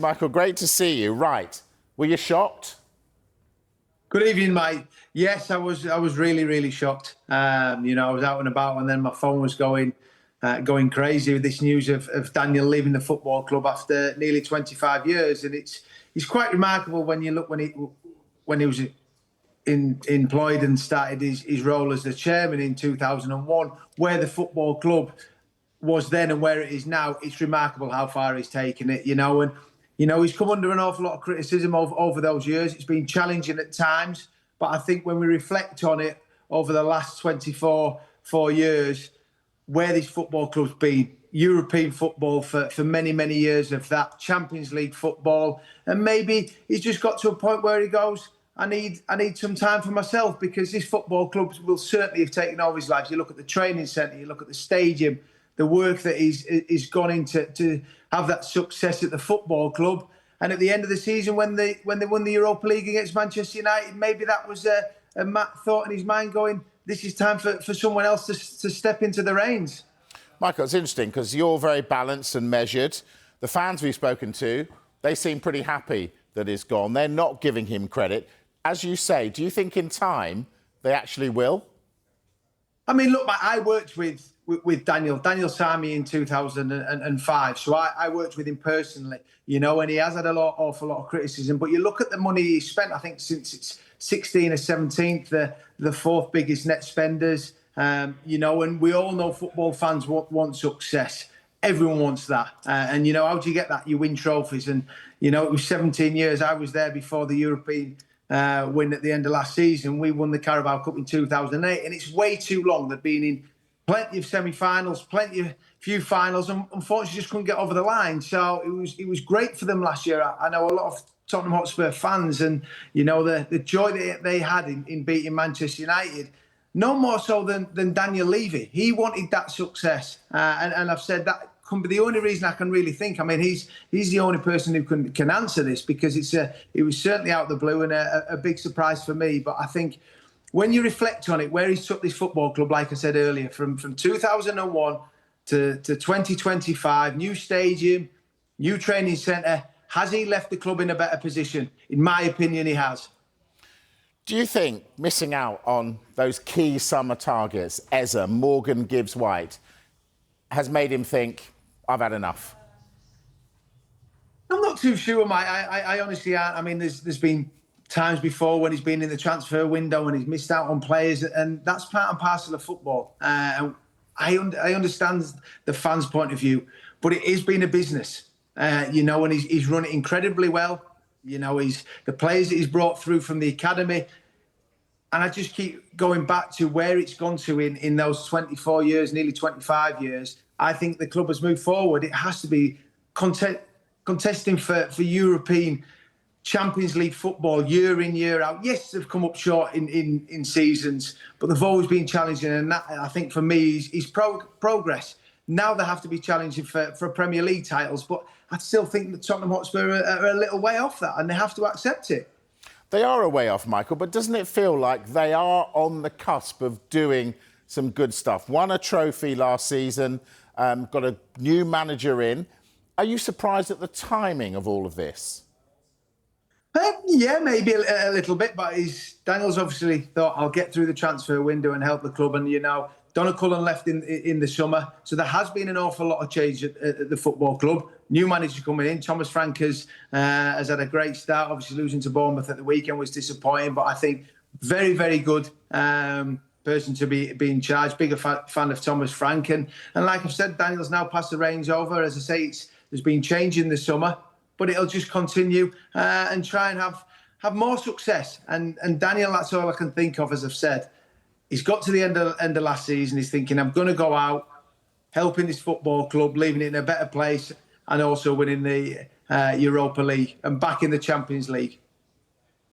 Michael, great to see you. Right. Were you shocked? Good evening, mate. Yes, I was really, really shocked. I was out and about, and then my phone was going crazy with this news of Daniel leaving the football club after nearly 25 years, and it's quite remarkable when you look when he was employed and started his role as the chairman in 2001, where the football club was then and where it is now. It's remarkable how far he's taken it, and he's come under an awful lot of criticism over those years. It's been challenging at times, but I think when we reflect on it over the last 24 years, where this football club's been, European football for many, many years of that, Champions League football, and maybe he's just got to a point where he goes, I need some time for myself, because this football club will certainly have taken over his life. You look at the training centre, you look at the stadium, the work that he's gone into to have that success at the football club. And at the end of the season, when they won the Europa League against Manchester United, maybe that was a thought in his mind going, this is time for someone else to step into the reins. Michael, it's interesting because you're very balanced and measured. The fans we've spoken to, they seem pretty happy that he's gone. They're not giving him credit. As you say, do you think in time they actually will? I mean, look, I worked with Daniel Sami in 2005, so I worked with him personally, and he has had awful lot of criticism. But you look at the money he spent, I think since it's 16 or 17th, the fourth biggest net spenders, and we all know football fans want success. Everyone wants that. And, how do you get that? You win trophies. And, it was 17 years. I was there before the European win at the end of last season. We won the Carabao Cup in 2008, and it's way too long. They've been in plenty of semi-finals, few finals, and unfortunately just couldn't get over the line. So it was great for them last year. I know a lot of Tottenham Hotspur fans, and the joy that they had in beating Manchester United. No more so than Daniel Levy. He wanted that success, and I've said that can be the only reason I can really think. I mean, he's the only person who can answer this, because it was certainly out of the blue and a big surprise for me. But I think when you reflect on it, where he's took this football club, like I said earlier, from 2001 to 2025, new stadium, new training centre, has he left the club in a better position? In my opinion, he has. Do you think missing out on those key summer targets, Eza, Morgan, Gibbs-White, has made him think, I've had enough? I'm not too sure, mate. I honestly aren't. I mean, there's been times before when he's been in the transfer window and he's missed out on players, and that's part and parcel of football. And I understand the fans' point of view, but it has been a business, and he's run it incredibly well. He's the players that he's brought through from the academy. And I just keep going back to where it's gone to in those 24 years, nearly 25 years. I think the club has moved forward. It has to be contesting for European Champions League football year in, year out. Yes, they've come up short in seasons, but they've always been challenging. And that, I think, for me, is progress. Now they have to be challenging for Premier League titles. But I still think that Tottenham Hotspur are a little way off that, and they have to accept it. They are a way off, Michael, but doesn't it feel like they are on the cusp of doing some good stuff? Won a trophy last season, got a new manager in. Are you surprised at the timing of all of this? Yeah, maybe a little bit, but Daniel's obviously thought, I'll get through the transfer window and help the club. And, Donna Cullen left in the summer. So there has been an awful lot of change at the football club. New manager coming in. Thomas Frank has had a great start. Obviously, losing to Bournemouth at the weekend was disappointing, but I think very, very good person to be in charge. Bigger fan of Thomas Frank. And like I've said, Daniel's now passed the reins over. As I say, there's been change in the summer, but it'll just continue and try and have more success. And Daniel, that's all I can think of, as I've said. He's got to the end of last season. He's thinking, I'm going to go out, helping this football club, leaving it in a better place, and also winning the Europa League and back in the Champions League.